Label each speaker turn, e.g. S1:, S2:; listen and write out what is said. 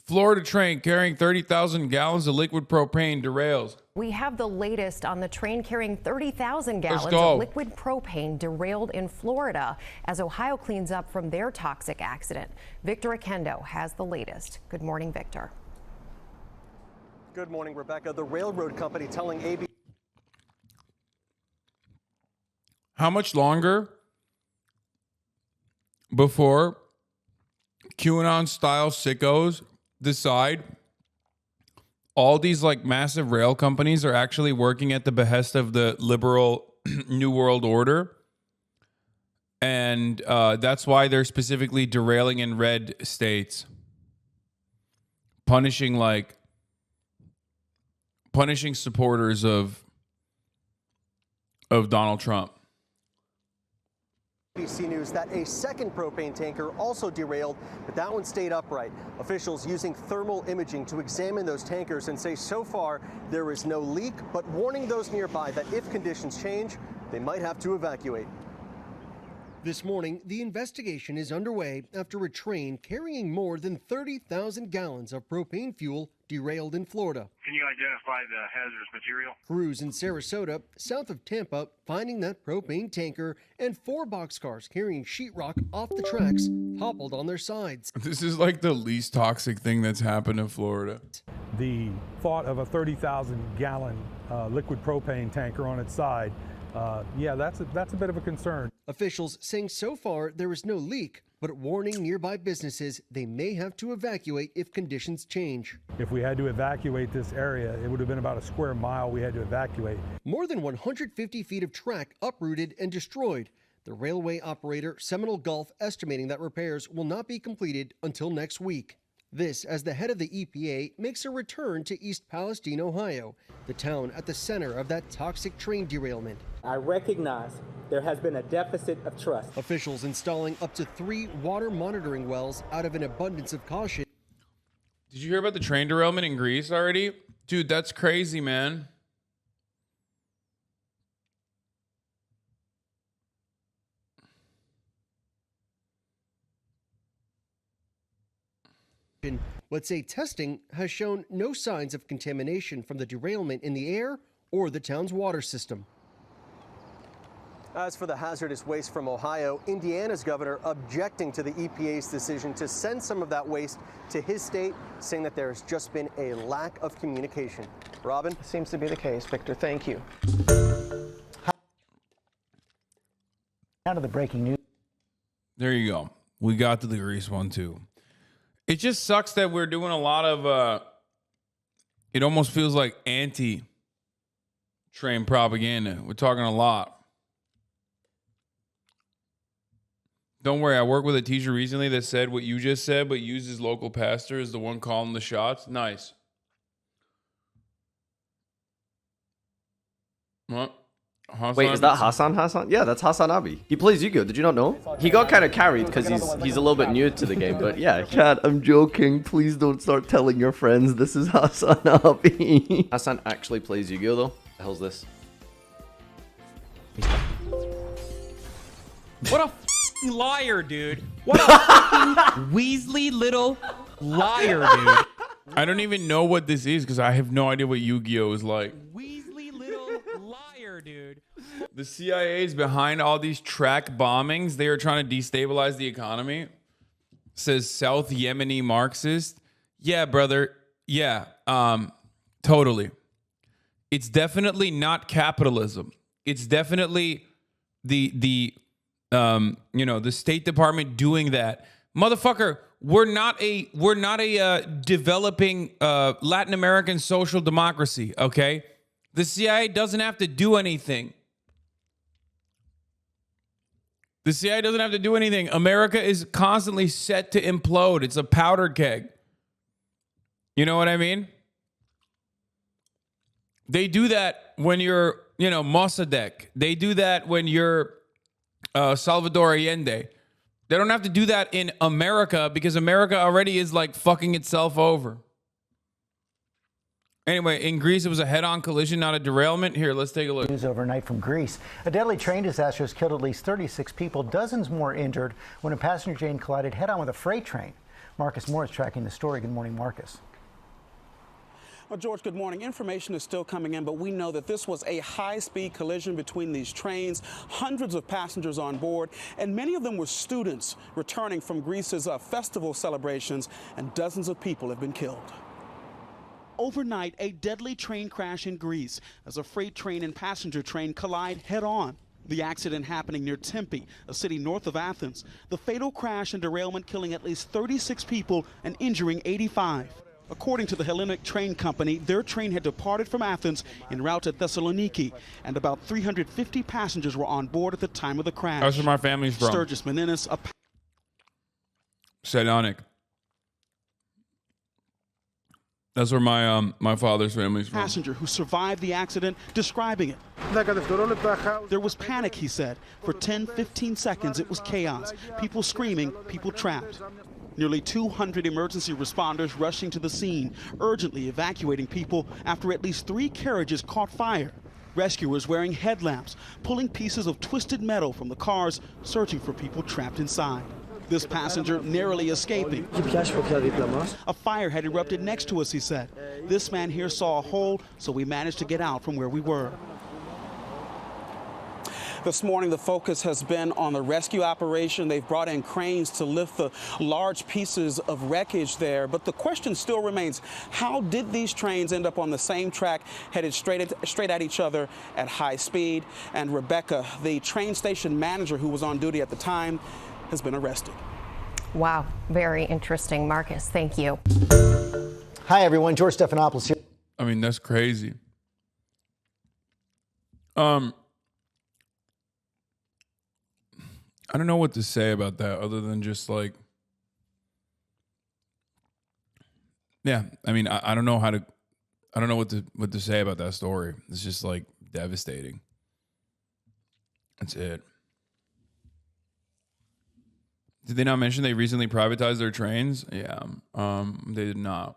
S1: Florida train carrying 30,000 gallons of liquid propane derails.
S2: We have the latest on the train carrying 30,000 gallons
S1: go.
S2: of liquid propane derailed in Florida as Ohio cleans up from their toxic accident. Victor Akendo has the latest. Good morning, Victor.
S3: Good morning, Rebecca. The railroad company telling AB.
S1: How much longer before QAnon-style sickos decide all these like massive rail companies are actually working at the behest of the liberal New World Order? And that's why they're specifically derailing in red states, punishing supporters of Donald Trump.
S3: ABC News that a second propane tanker also derailed, but that one stayed upright. Officials using thermal imaging to examine those tankers and say so far there is no leak, but warning those nearby that if conditions change, they might have to evacuate. This morning, the investigation is underway after a train carrying more than 30,000 gallons of propane fuel derailed in Florida.
S4: Can you identify the hazardous material?
S3: Crews in Sarasota, south of Tampa, finding that propane tanker and 4 boxcars carrying sheetrock off the tracks toppled on their sides.
S1: This is like the least toxic thing that's happened in Florida.
S5: The thought of a 30,000 gallon liquid propane tanker on its side, yeah, that's a bit of a concern.
S3: Officials saying so far there is no leak, but warning nearby businesses they may have to evacuate if conditions change.
S5: If we had to evacuate this area, it would have been about a square mile we had to evacuate.
S3: More than 150 feet of track uprooted and destroyed. The railway operator Seminole Gulf estimating that repairs will not be completed until next week. This as the head of the EPA makes a return to East Palestine, Ohio, the town at the center of that toxic train derailment.
S6: I recognize there has been a deficit of trust.
S3: Officials installing up to 3 water monitoring wells out of an abundance of caution.
S1: Did you hear about the train derailment in Greece already? Dude, that's crazy, man.
S3: Let's say testing has shown no signs of contamination from the derailment in the air or the town's water system. As for the hazardous waste from Ohio, Indiana's governor objecting to the EPA's decision to send some of that waste to his state, saying that there has just been a lack of communication. Robin?
S7: Seems to be the case, Victor. Thank you. Now to the breaking news.
S1: There you go. We got to the Greece one too. It just sucks that we're doing a lot of, it almost feels like anti-train propaganda. We're talking a lot. Don't worry, I worked with a teacher recently that said what you just said, but used his local pastor as the one calling the shots. Nice. What?
S8: Wait, is that Hasan? Yeah, that's Hasanabi. He plays Yu-Gi-Oh! Did you not know? He got kind of carried because he's a little bit new to the game, but yeah. Cat, I'm joking. Please don't start telling your friends this is Hasanabi. Hasan actually plays Yu-Gi-Oh! Though. What the hell's this?
S9: What a f***ing liar, dude. What a f***ing Weasley little liar, dude.
S1: I don't even know what this is because I have no idea what Yu-Gi-Oh! Is like.
S9: Weasley little liar, dude.
S1: The CIA is behind all these track bombings. They are trying to destabilize the economy. Says South Yemeni Marxist. Yeah, brother. Yeah, totally. It's definitely not capitalism. It's definitely the State Department doing that. Motherfucker, we're not a developing Latin American social democracy, okay? The CIA doesn't have to do anything. The CIA doesn't have to do anything. America is constantly set to implode. It's a powder keg. You know what I mean? They do that when you're, Mossadegh. They do that when you're Salvador Allende. They don't have to do that in America because America already is like fucking itself over. Anyway, in Greece, it was a head-on collision, not a derailment. Here, let's take a look.
S7: News overnight from Greece. A deadly train disaster has killed at least 36 people, dozens more injured when a passenger train collided head-on with a freight train. Marcus Moore is tracking the story. Good morning, Marcus.
S10: Well, George, good morning. Information is still coming in, but we know that this was a high-speed collision between these trains, hundreds of passengers on board, and many of them were students returning from Greece's festival celebrations, and dozens of people have been killed. Overnight, a deadly train crash in Greece as a freight train and passenger train collide head-on. The accident happening near Tempe, a city north of Athens. The fatal crash and derailment killing at least 36 people and injuring 85. According to the Hellenic Train Company, their train had departed from Athens en route to Thessaloniki, and about 350 passengers were on board at the time of the crash.
S1: That's where my family's from.
S10: Sturgis Meninis, a
S1: Sedonic. That's where my father's family's from.
S10: passenger who survived the accident, describing it. There was panic, he said. For 10, 15 seconds, it was chaos. People screaming, people trapped. Nearly 200 emergency responders rushing to the scene, urgently evacuating people after at least 3 carriages caught fire. Rescuers wearing headlamps, pulling pieces of twisted metal from the cars, searching for people trapped inside. This passenger narrowly escaping. A fire had erupted next to us, he said. This man here saw a hole, so we managed to get out from where we were. This morning, the focus has been on the rescue operation. They've brought in cranes to lift the large pieces of wreckage there. But the question still remains, how did these trains end up on the same track, headed straight at each other at high speed? And Rebecca, the train station manager who was on duty at the time, has been arrested.
S2: Wow, very interesting, Marcus. Thank you.
S7: Hi, everyone. George Stephanopoulos here.
S1: I mean, that's crazy. I don't know what to say about that other than just like, yeah, I mean, I don't know I don't know what to say about that story. It's just like devastating. That's it. Did they not mention they recently privatized their trains? Yeah, they did not.